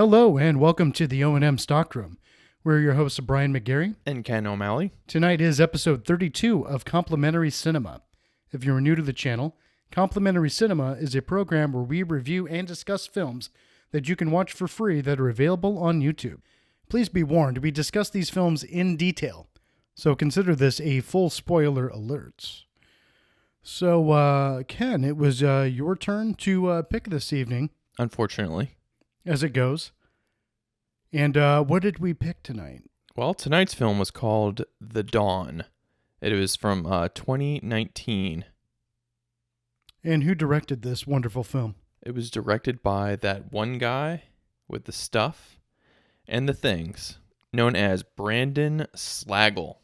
Hello and welcome to the O&M Stockroom. We're your hosts, Brian McGarry. And Ken O'Malley. Tonight is episode 32 of Complimentary Cinema. If you're new to the channel, Complimentary Cinema is a program where we review and discuss films that you can watch for free that are available on YouTube. Please be warned, we discuss these films in detail, so consider this a full spoiler alert. So, Ken, it was your turn to pick this evening. Unfortunately. As it goes. And what did we pick tonight? Well, tonight's film was called The Dawn. It was from 2019. And who directed this wonderful film? It was directed by that one guy with the stuff and the things, known as Brandon Slagle.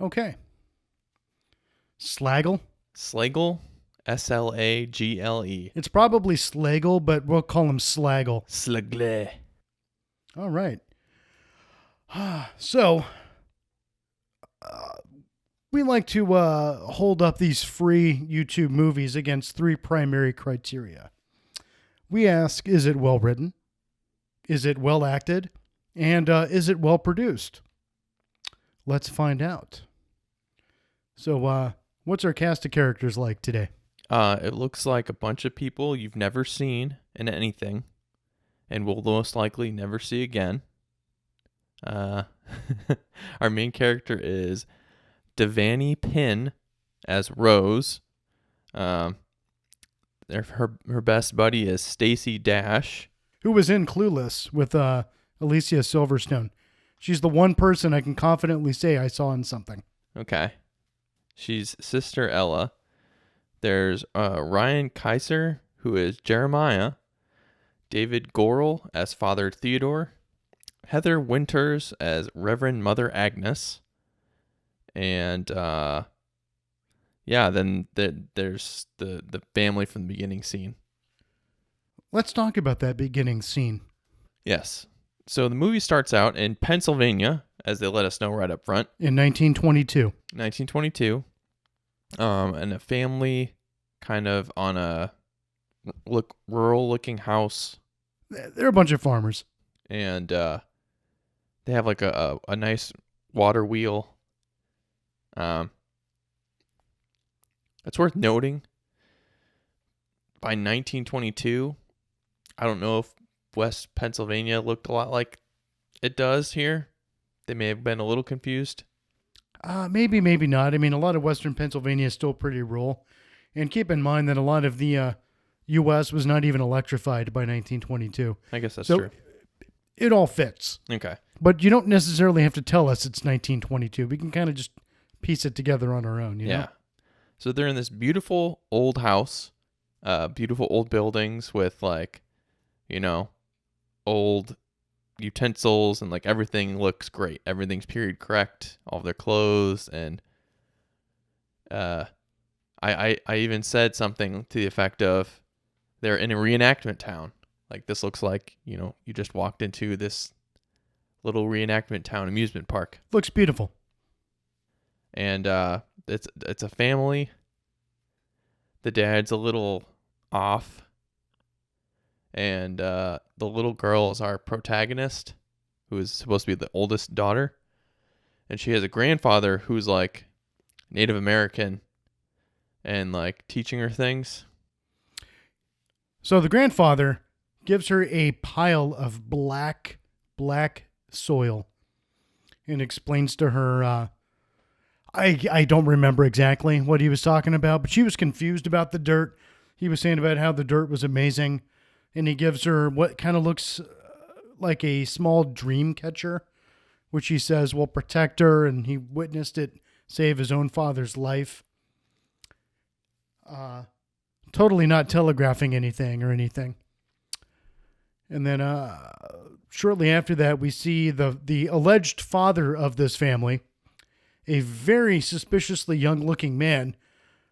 Okay. Slagle? Slagle? S-L-A-G-L-E. It's probably Slagle, but we'll call him Slagle. Slagle. All right. So, we like to hold up these free YouTube movies against three primary criteria. We ask, is it well written? Is it well acted? And is it well produced? Let's find out. So, what's our cast of characters like today? It looks like a bunch of people you've never seen in anything and will most likely never see again. Our main character is Devani Pinn as Rose. Her best buddy is Stacy Dash, who was in Clueless with Alicia Silverstone. She's the one person I can confidently say I saw in something. Okay. She's Sister Ella. There's Ryan Kaiser, who is Jeremiah. David Gorel as Father Theodore. Heather Winters as Reverend Mother Agnes. And, then there's the family from the beginning scene. Let's talk about that beginning scene. Yes. So the movie starts out in Pennsylvania, as they let us know right up front. In 1922. 1922. And a family kind of on a rural-looking house. They're a bunch of farmers. And they have like a nice water wheel. It's worth noting, by 1922, I don't know if West Pennsylvania looked a lot like it does here. They may have been a little confused. Maybe, maybe not. I mean, a lot of Western Pennsylvania is still pretty rural. And keep in mind that a lot of the U.S. was not even electrified by 1922. I guess that's so true. It all fits. Okay. But you don't necessarily have to tell us it's 1922. We can kind of just piece it together on our own, you know? So they're in this beautiful old house, beautiful old buildings with old utensils, and like everything looks great. Everything's period correct. All of their clothes, and I even said something to the effect of they're in a reenactment town. Like, this looks like, you just walked into this little reenactment town amusement park. Looks beautiful. And it's a family. The dad's a little off. And the little girl is our protagonist, who is supposed to be the oldest daughter. And she has a grandfather who's like Native American and like teaching her things. So the grandfather gives her a pile of black soil and explains to her, I don't remember exactly what he was talking about, but she was confused about the dirt. He was saying about how the dirt was amazing. And he gives her what kind of looks like a small dream catcher, which he says will protect her, and he witnessed it save his own father's life. Totally not telegraphing anything or anything. And then shortly after that, we see the alleged father of this family, a very suspiciously young-looking man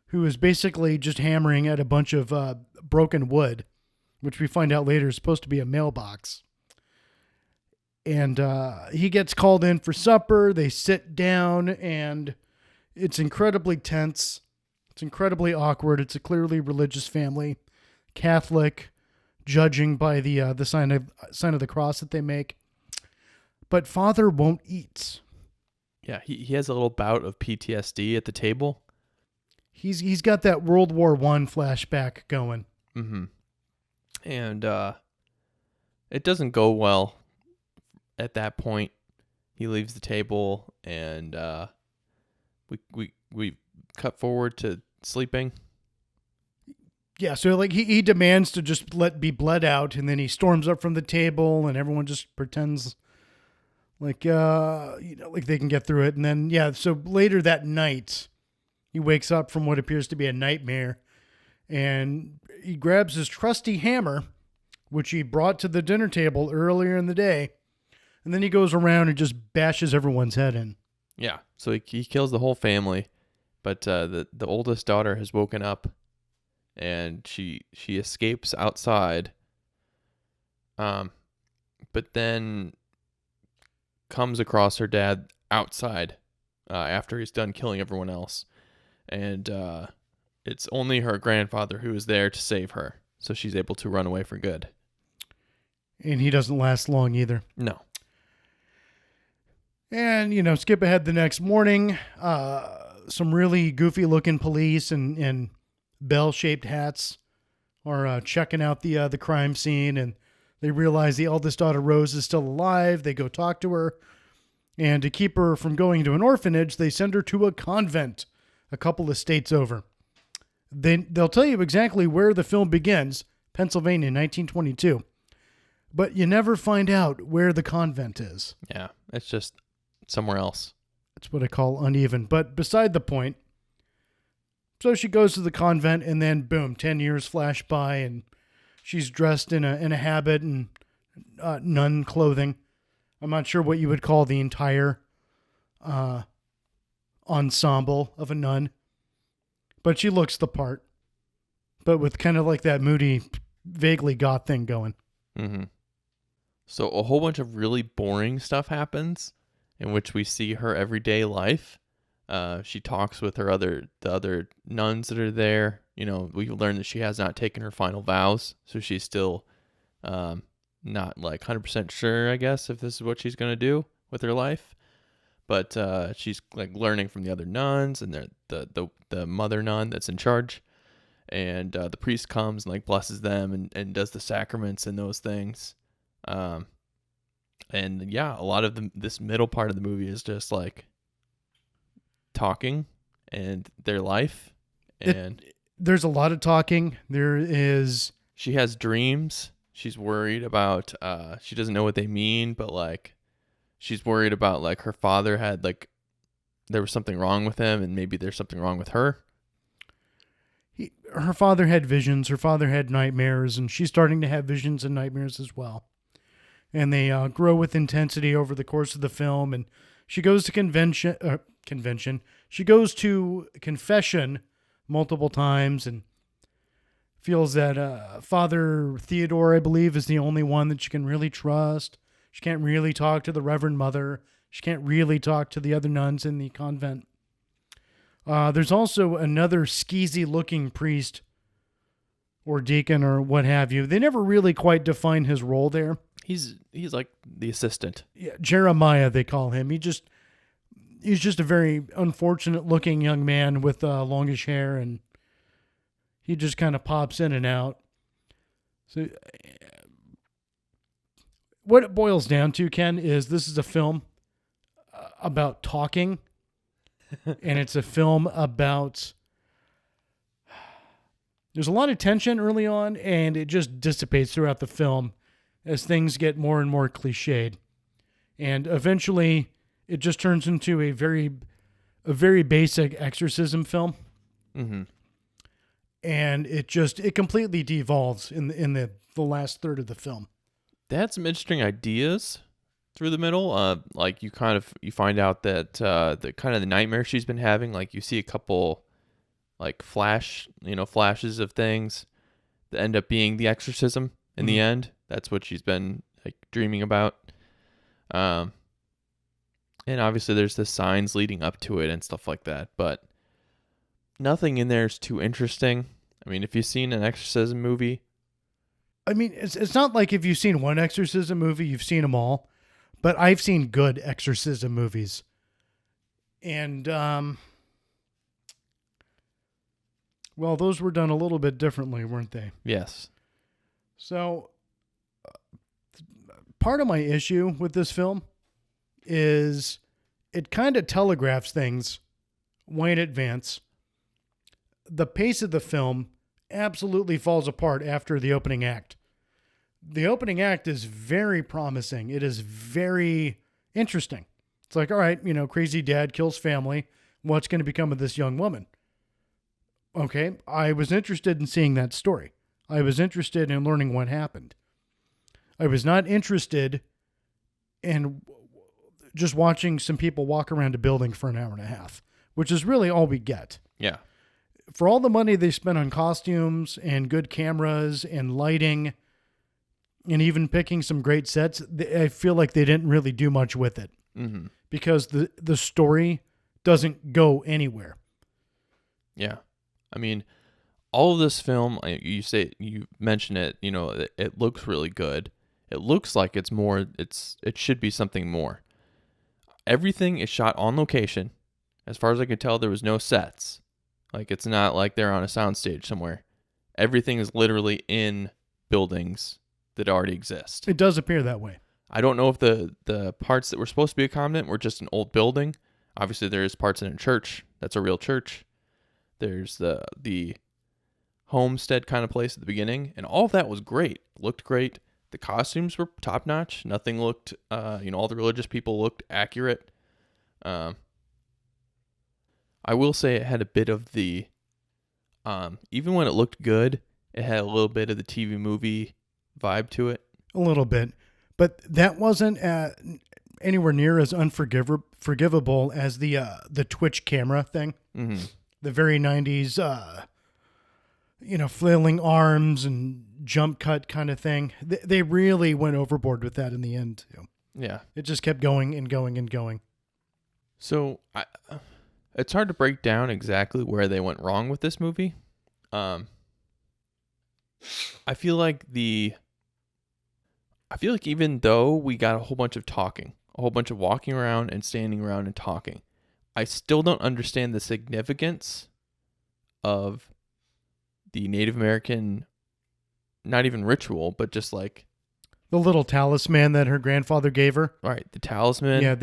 who is basically just hammering at a bunch of broken wood, which we find out later is supposed to be a mailbox. And he gets called in for supper. They sit down, and it's incredibly tense. It's incredibly awkward. It's a clearly religious family, Catholic, judging by the sign of the cross that they make. But father won't eat. Yeah, he has a little bout of PTSD at the table. He's got that World War I flashback going. Mm-hmm. And it doesn't go well at that point. He leaves the table, and we cut forward to sleeping. Yeah, so like he demands to just be bled out, and then he storms up from the table, and everyone just pretends like like they can get through it. And then so later that night, he wakes up from what appears to be a nightmare, and he grabs his trusty hammer, which he brought to the dinner table earlier in the day, and then he goes around and just bashes everyone's head in. Yeah, so he kills the whole family, but the oldest daughter has woken up, and she escapes outside. But then comes across her dad outside after he's done killing everyone else, and it's only her grandfather who is there to save her, so she's able to run away for good. And he doesn't last long either. No. And, skip ahead the next morning, some really goofy looking police and bell-shaped hats are checking out the crime scene, and they realize the eldest daughter, Rose, is still alive. They go talk to her, and to keep her from going to an orphanage, they send her to a convent a couple of states over. They'll tell you exactly where the film begins, Pennsylvania, 1922. But you never find out where the convent is. Yeah, it's just somewhere else. That's what I call uneven. But beside the point, so she goes to the convent, and then boom, 10 years flash by, and she's dressed in a habit and nun clothing. I'm not sure what you would call the entire ensemble of a nun, but she looks the part, but with kind of like that moody, vaguely goth thing going. Mm-hmm. So a whole bunch of really boring stuff happens in which we see her everyday life. She talks with the other nuns that are there. We learn that she has not taken her final vows, so she's still not like 100% sure, I guess, if this is what she's going to do with her life. But she's like learning from the other nuns, and the mother nun that's in charge. And the priest comes and like blesses them and does the sacraments and those things. And yeah, a lot of this middle part of the movie is just like talking and their life. And there's a lot of talking. She has dreams. She's worried about, she doesn't know what they mean, but like, she's worried about like her father had like, there was something wrong with him, and maybe there's something wrong with her. Her father had visions. Her father had nightmares, and she's starting to have visions and nightmares as well. And they grow with intensity over the course of the film. And she goes to convention. She goes to confession multiple times, and feels that Father Theodore, I believe, is the only one that she can really trust. She can't really talk to the Reverend Mother. She can't really talk to the other nuns in the convent. There's also another skeezy-looking priest or deacon or what have you. They never really quite define his role there. He's like the assistant. Yeah, Jeremiah, they call him. He's just a very unfortunate-looking young man with longish hair, and he just kind of pops in and out. So what it boils down to, Ken, is this is a film about talking. And it's a film about, there's a lot of tension early on, and it just dissipates throughout the film as things get more and more cliched. And eventually it just turns into a very basic exorcism film. Mm-hmm. And it completely devolves in the last third of the film. They had some interesting ideas through the middle. Like you find out that the kind of the nightmare she's been having, like you see a couple like flashes of things that end up being the exorcism in the end. That's what she's been like dreaming about. And obviously there's the signs leading up to it and stuff like that, but nothing in there is too interesting. I mean, if you've seen an exorcism movie, I mean, it's not like if you've seen one exorcism movie, you've seen them all, but I've seen good exorcism movies. And, well, those were done a little bit differently, weren't they? Yes. So, part of my issue with this film is it kind of telegraphs things way in advance. The pace of the film absolutely falls apart after the opening act. The opening act is very promising. It is very interesting. It's like, all right, crazy dad kills family. What's going to become of this young woman? Okay, I was interested in seeing that story. I was interested in learning what happened. I was not interested in just watching some people walk around a building for an hour and a half, which is really all we get. Yeah. For all the money they spent on costumes and good cameras and lighting and even picking some great sets, I feel like they didn't really do much with it because the story doesn't go anywhere. Yeah. I mean, all of this film, you mentioned it, it looks really good. It looks like it's more, it should be something more. Everything is shot on location. As far as I could tell, there was no sets. Like, it's not like they're on a soundstage somewhere. Everything is literally in buildings that already exist. It does appear that way. I don't know if the parts that were supposed to be accommodant were just an old building. Obviously, there is parts in a church. That's a real church. There's the homestead kind of place at the beginning, and all of that was great. Looked great. The costumes were top notch. Nothing looked, all the religious people looked accurate. I will say it had a bit of the, even when it looked good, it had a little bit of the TV movie vibe to it. A little bit, but that wasn't anywhere near as unforgivable as the Twitch camera thing. Mm-hmm. The very 90s, flailing arms and jump cut kind of thing. They really went overboard with that in the end, too. Yeah. It just kept going and going and going. So it's hard to break down exactly where they went wrong with this movie. I feel like even though we got a whole bunch of talking, a whole bunch of walking around and standing around and talking, I still don't understand the significance of the Native American, not even ritual, but just like the little talisman that her grandfather gave her. Right, the talisman. Yeah,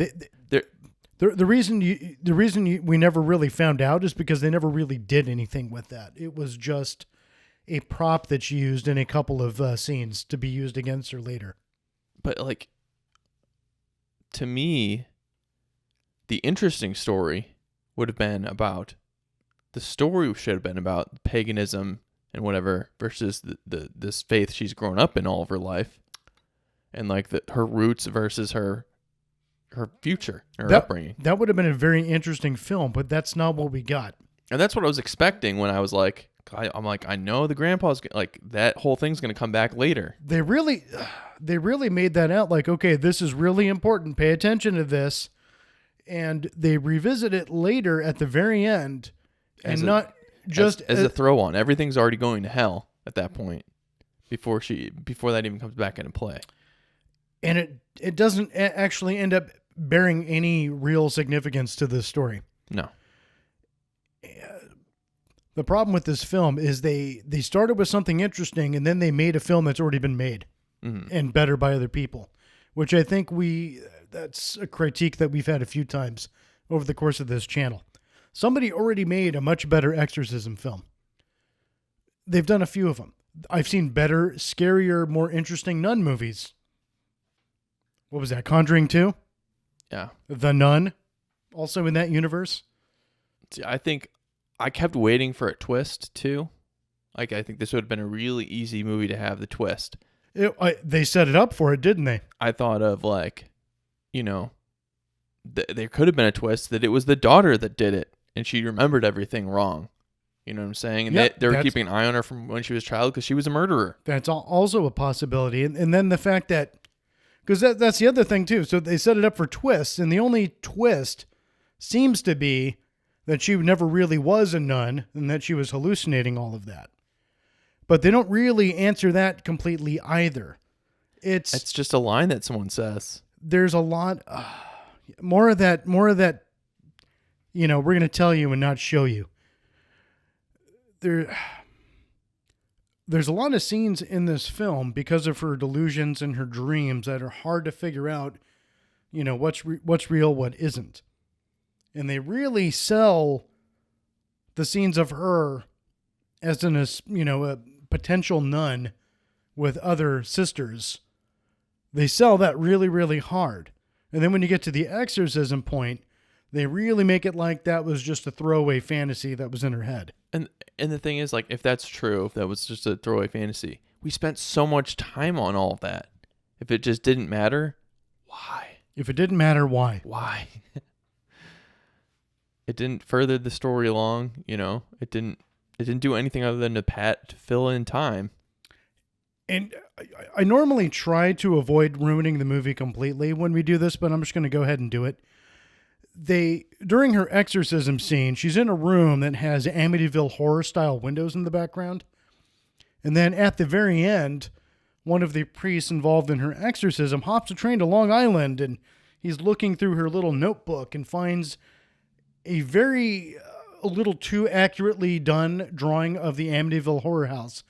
the reason we never really found out is because they never really did anything with that. It was just a prop that she used in a couple of scenes to be used against her later. But like, to me, the interesting story would have been about, the story should have been about paganism and whatever versus this faith she's grown up in all of her life, and like her roots versus her future, her upbringing. That would have been a very interesting film, but that's not what we got. And that's what I was expecting when I was like, I'm like, I know the grandpa's like, that whole thing's going to come back later. They really made that out like, okay, this is really important. Pay attention to this. And they revisit it later at the very end, and not just as a throw on. Everything's already going to hell at that point before that even comes back into play. And it doesn't actually end up bearing any real significance to this story. No. The problem with this film is they started with something interesting, and then they made a film that's already been made and better by other people, which I think that's a critique that we've had a few times over the course of this channel. Somebody already made a much better exorcism film. They've done a few of them. I've seen better, scarier, more interesting Nun movies. What was that, Conjuring 2? Yeah. The Nun, also in that universe. See, I think I kept waiting for a twist, too. Like, I think this would have been a really easy movie to have the twist. They set it up for it, didn't they? I thought of, like, there could have been a twist that it was the daughter that did it, and she remembered everything wrong. You know what I'm saying? And they were keeping an eye on her from when she was a child because she was a murderer. That's also a possibility. And then the fact that, because that's the other thing, too. So they set it up for twists, and the only twist seems to be that she never really was a nun and that she was hallucinating all of that. But they don't really answer that completely either. It's just a line that someone says. There's a lot more of that, we're going to tell you and not show you. There's a lot of scenes in this film because of her delusions and her dreams that are hard to figure out, what's real, what isn't. And they really sell the scenes of her as a potential nun with other sisters. They sell that really, really hard. And then when you get to the exorcism point, they really make it like that was just a throwaway fantasy that was in her head. And the thing is, like, if that's true, if that was just a throwaway fantasy, we spent so much time on all of that. If it just didn't matter, why? If it didn't matter, why? Why? It didn't further the story along, It didn't do anything other than to fill in time. And I normally try to avoid ruining the movie completely when we do this, but I'm just going to go ahead and do it. During her exorcism scene, she's in a room that has Amityville horror style windows in the background. And then at the very end, one of the priests involved in her exorcism hops a train to Long Island, and he's looking through her little notebook and finds a little too accurately done drawing of the Amityville horror house.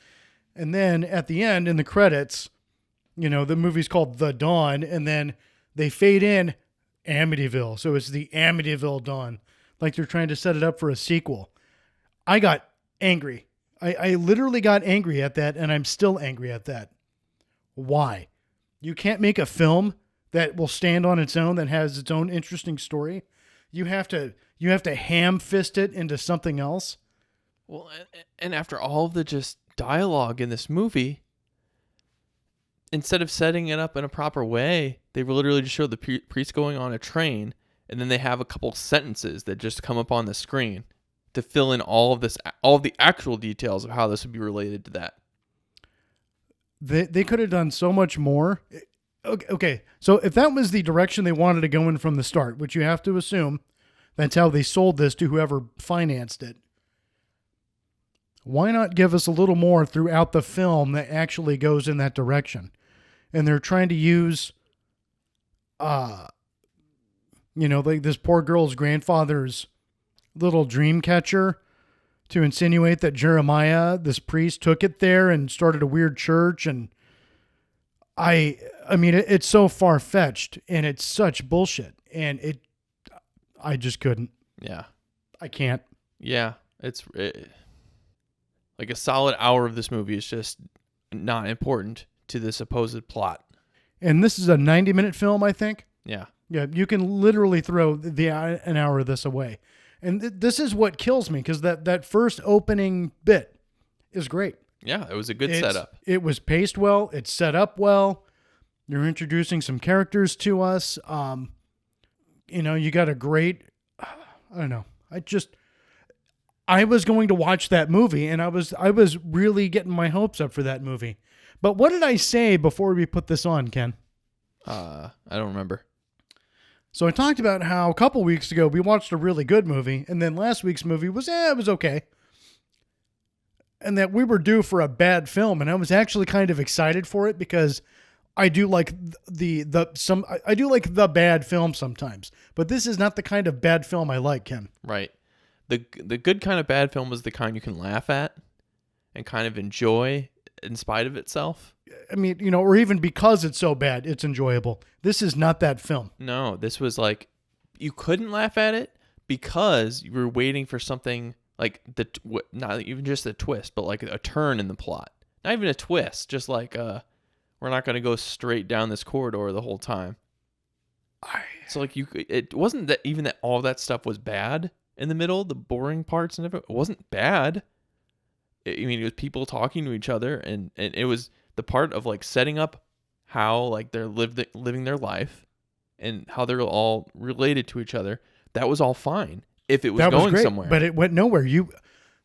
And then at the end, in the credits, the movie's called The Dawn, and then they fade in Amityville. So it's the Amityville Dawn, like they're trying to set it up for a sequel. I got angry. I literally got angry at that, and I'm still angry at that. Why? You can't make a film that will stand on its own, that has its own interesting story. You have to ham fist it into something else. Well, and after all of the just dialogue in this movie, instead of setting it up in a proper way, they literally just show the priest going on a train, and then they have a couple sentences that just come up on the screen to fill in all of the actual details of how this would be related to that. They could have done so much more. Okay, so if that was the direction they wanted to go in from the start, which you have to assume that's how they sold this to whoever financed it, why not give us a little more throughout the film that actually goes in that direction? And they're trying to use, like this poor girl's grandfather's little dream catcher to insinuate that Jeremiah, this priest, took it there and started a weird church. And I mean, it's so far-fetched and it's such bullshit. And I just couldn't. Yeah. I can't. Yeah. Like a solid hour of this movie is just not important to the supposed plot. And this is a 90-minute film, I think. Yeah. Yeah, you can literally throw an hour of this away. And this is what kills me, because that first opening bit is great. Yeah, it was a good setup. It was paced well. It's set up well. You're introducing some characters to us. You got a great, I don't know. I was going to watch that movie, and I was really getting my hopes up for that movie. But what did I say before we put this on, Ken? I don't remember. So I talked about how a couple weeks ago we watched a really good movie, and then last week's movie was it was okay. And that we were due for a bad film, and I was actually kind of excited for it because I do like I do like the bad film sometimes. But this is not the kind of bad film I like, Ken. Right. The good kind of bad film is the kind you can laugh at and kind of enjoy in spite of itself. I mean, or even because it's so bad, it's enjoyable. This is not that film. No, this was like, you couldn't laugh at it because you were waiting for something like not even just a twist, but like a turn in the plot. Not even a twist, just like we're not going to go straight down this corridor the whole time. So like it wasn't that even that all that stuff was bad in the middle, the boring parts and everything. It wasn't bad. It was people talking to each other, and it was the part of like setting up how like they're living their life and how they're all related to each other. That was all fine if it was going great, somewhere. But it went nowhere.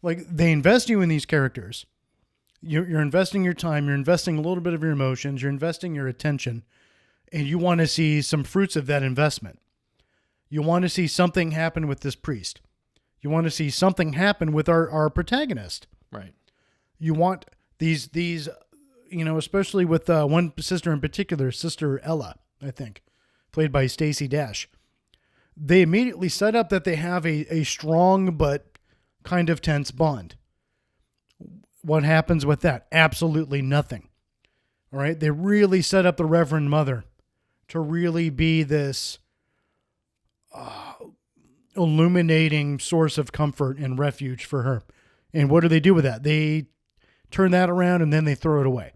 They invest you in these characters. You're investing your time. You're investing a little bit of your emotions. You're investing your attention, and you want to see some fruits of that investment. You want to see something happen with this priest. You want to see something happen with our protagonist. Right. You want These, especially with one sister in particular, Sister Ella, I think, played by Stacey Dash. They immediately set up that they have a strong but kind of tense bond. What happens with that? Absolutely nothing. All right. They really set up the Reverend Mother to really be this illuminating source of comfort and refuge for her. And what do they do with that? They turn that around and then they throw it away.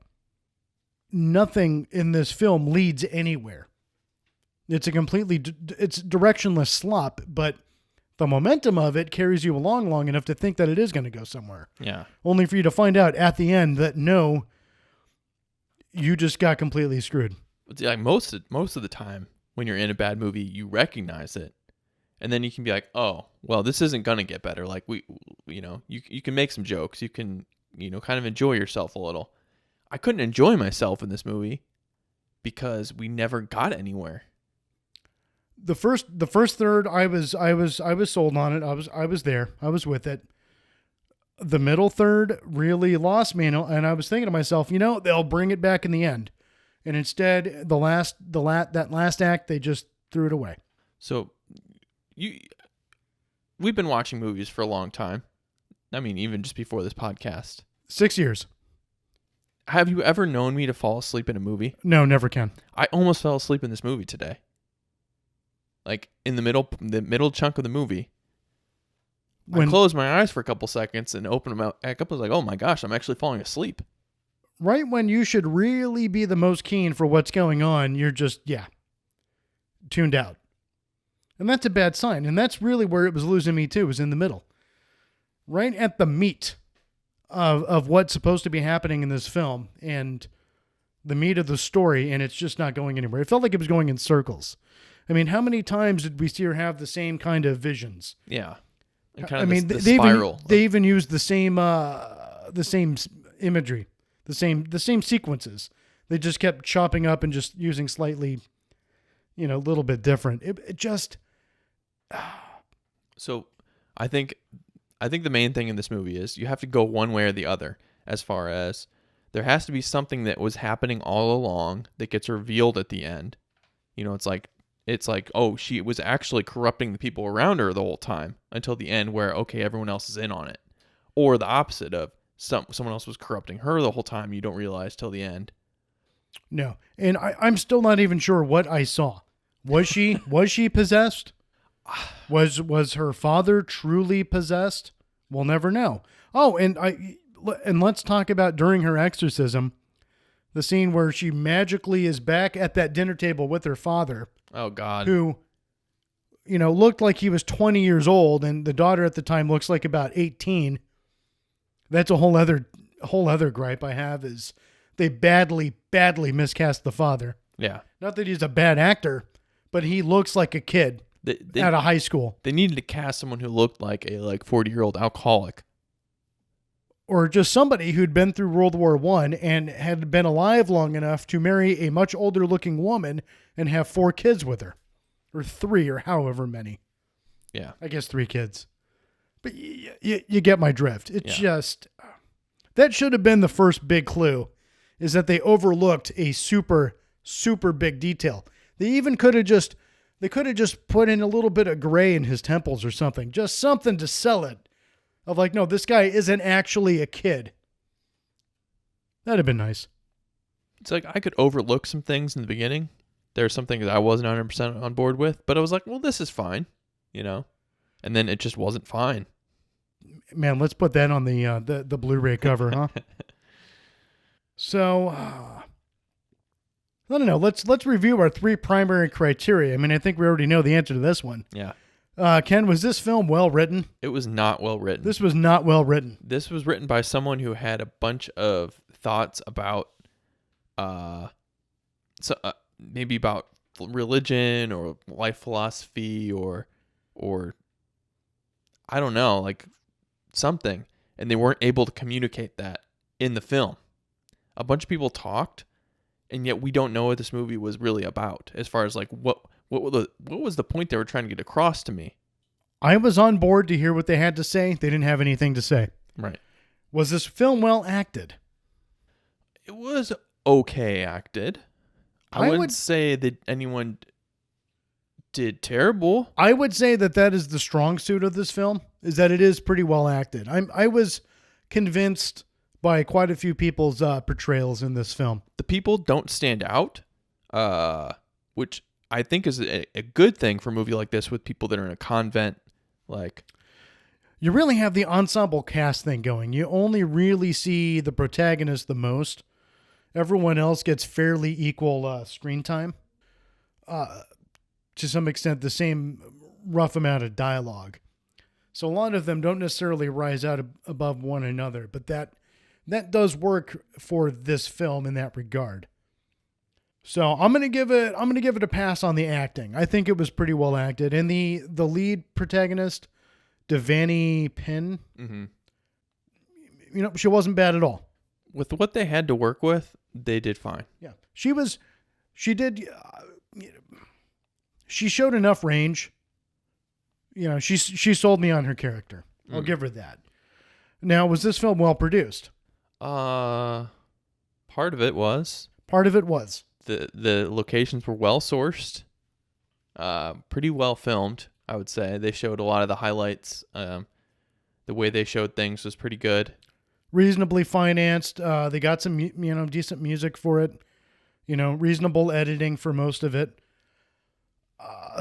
Nothing in this film leads anywhere. It's a it's directionless slop, but the momentum of it carries you along long enough to think that it is going to go somewhere. Yeah. Only for you to find out at the end that no, you just got completely screwed. Like most of the time when you're in a bad movie, you recognize it. And then you can be like, oh, well, this isn't going to get better. Like you can make some jokes. You can, kind of enjoy yourself a little. I couldn't enjoy myself in this movie because we never got anywhere. The first third, I was sold on it. I was there. I was with it. The middle third really lost me, and I was thinking to myself, they'll bring it back in the end, and instead, that last act, they just threw it away. So, we've been watching movies for a long time. I mean, even just before this podcast. 6 years. Have you ever known me to fall asleep in a movie? No, never can. I almost fell asleep in this movie today. Like in the middle chunk of the movie. I closed my eyes for a couple seconds and opened them back up. I was like, oh my gosh, I'm actually falling asleep. Right when you should really be the most keen for what's going on, you're just, tuned out. And that's a bad sign. And that's really where it was losing me too, was in the middle. Right at the meat of what's supposed to be happening in this film and the meat of the story, and it's just not going anywhere. It felt like it was going in circles. I mean, how many times did we see her have the same kind of visions? Yeah. And kind of the spiral. They even used the same imagery, the same sequences. They just kept chopping up and just using slightly, a little bit different. It just. So, I think the main thing in this movie is you have to go one way or the other. As far as there has to be something that was happening all along that gets revealed at the end. It's like, oh, she was actually corrupting the people around her the whole time until the end where, okay, everyone else is in on it. Or the opposite of someone else was corrupting her the whole time. You don't realize till the end. No. And I'm still not even sure what I saw. Was she possessed? Was her father truly possessed? We'll never know. Oh, and let's talk about during her exorcism, the scene where she magically is back at that dinner table with her father. Oh, God. Who, looked like he was 20 years old, and the daughter at the time looks like about 18. That's a whole other gripe I have is they badly miscast the father. Yeah. Not that he's a bad actor, but he looks like a kid out of high school. They needed to cast someone who looked like a 40-year-old alcoholic. Or just somebody who'd been through World War I and had been alive long enough to marry a much older looking woman and have 4 kids with her. Or 3 or however many. Yeah. I guess 3 kids. But you get my drift. It's just... That should have been the first big clue, is that they overlooked a super, super big detail. They even could have just put in a little bit of gray in his temples or something. Just something to sell it. Of like, no, this guy isn't actually a kid. That'd have been nice. It's like I could overlook some things in the beginning. There's some things I wasn't 100% on board with, but I was like, well, this is fine, And then it just wasn't fine. Man, let's put that on the Blu-ray cover, huh? So, I don't know. Let's review our 3 primary criteria. I mean, I think we already know the answer to this one. Yeah. Ken, was this film well written? It was not well written. This was not well written. This was written by someone who had a bunch of thoughts about, maybe about religion or life philosophy or I don't know, like something, and they weren't able to communicate that in the film. A bunch of people talked, and yet we don't know what this movie was really about. As far as like what was the point they were trying to get across to me? I was on board to hear what they had to say. They didn't have anything to say. Right. Was this film well acted? It was okay acted. I I wouldn't would say that anyone did terrible. I would say that is the strong suit of this film, is that it is pretty well acted. I was convinced by quite a few people's portrayals in this film. The people don't stand out, which I think is a good thing for a movie like this with people that are in a convent. Like, You really have the ensemble cast thing going. You only really see the protagonist the most. Everyone else gets fairly equal screen time. To some extent, the same rough amount of dialogue. So a lot of them don't necessarily rise out above one another, but that does work for this film in that regard. So I'm gonna give it a pass on the acting. I think it was pretty well acted, and the lead protagonist, Devani Penn, she wasn't bad at all. with what they had to work with, they did fine. Yeah, she showed enough range. She sold me on her character. I'll give her that. Now, was this film well produced? Part of it was. Part of it was. The locations were well sourced, pretty well filmed, I would say. They showed a lot of the highlights. The way they showed things was pretty good. Reasonably financed. They got some, decent music for it. Reasonable editing for most of it.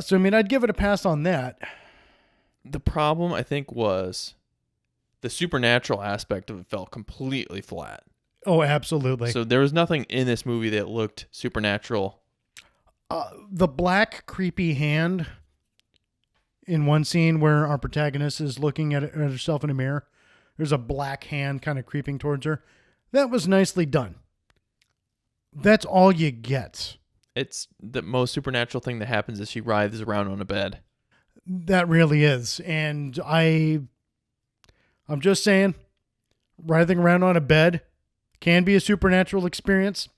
So, I'd give it a pass on that. The problem, I think, was the supernatural aspect of it fell completely flat. Oh, absolutely. So there was nothing in this movie that looked supernatural. The black creepy hand in one scene where our protagonist is looking at herself in a mirror. There's a black hand kind of creeping towards her. That was nicely done. That's all you get. It's the most supernatural thing that happens is she writhes around on a bed. That really is. And I'm just saying, writhing around on a bed can be a supernatural experience.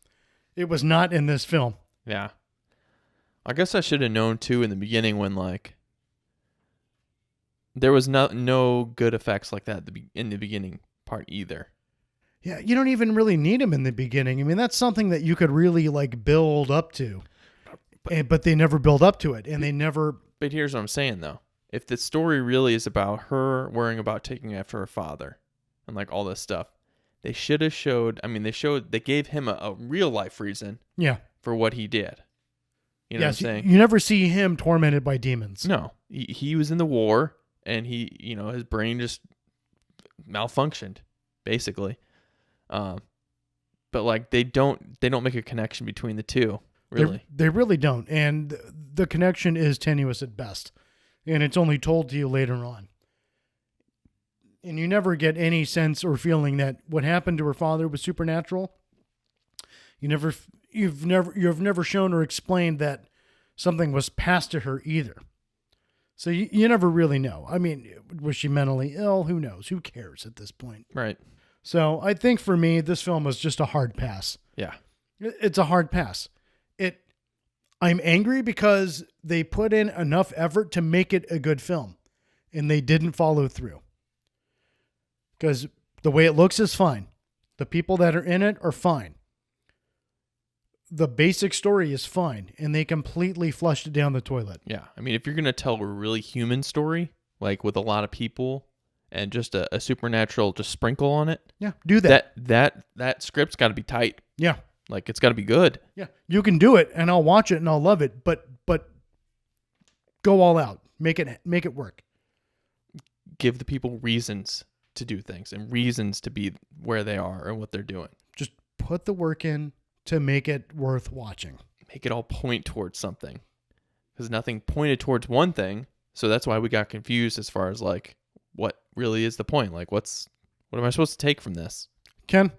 It was not in this film. Yeah. I guess I should have known too in the beginning when there was no good effects like that in the beginning part either. Yeah, you don't even really need them in the beginning. That's something that you could really build up to. But they never build up to it, and they never. But here's what I'm saying though: if the story really is about her worrying about taking after her father, and all this stuff, they should have showed. They gave him a real life reason. Yeah. For what he did. You know what I'm saying? You never see him tormented by demons. No, he was in the war, and his brain just malfunctioned, basically. But they don't make a connection between the two, really. They really don't, and the connection is tenuous at best, and it's only told to you later on. And you never get any sense or feeling that what happened to her father was supernatural. You've never shown or explained that something was passed to her either. So you never really know. Was she mentally ill? Who knows? Who cares at this point? Right. So I think for me, this film was just a hard pass. Yeah. It's a hard pass. I'm angry because they put in enough effort to make it a good film, and they didn't follow through. Because the way it looks is fine. The people that are in it are fine. The basic story is fine, and they completely flushed it down the toilet. Yeah. If you're going to tell a really human story, with a lot of people and just a supernatural just sprinkle on it. Yeah, do that. That script's got to be tight. Yeah. It's got to be good. Yeah. You can do it, and I'll watch it, and I'll love it, but go all out. Make it work. Give the people reasons to do things and reasons to be where they are and what they're doing. Just put the work in to make it worth watching. Make it all point towards something. Because nothing pointed towards one thing, so that's why we got confused as far as what really is the point? What am I supposed to take from this? Ken,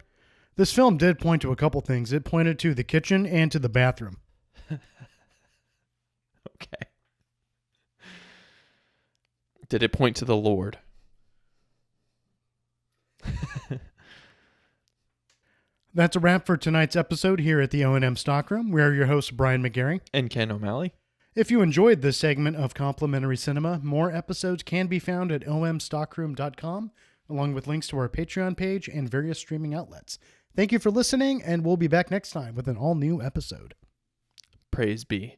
this film did point to a couple things. It pointed to the kitchen and to the bathroom. Okay. Did it point to the Lord? That's a wrap for tonight's episode here at the O&M Stockroom. We are your hosts, Brian McGarry and Ken O'Malley. If you enjoyed this segment of Complimentary Cinema, more episodes can be found at omstockroom.com, along with links to our Patreon page and various streaming outlets. Thank you for listening, and we'll be back next time with an all-new episode. Praise be.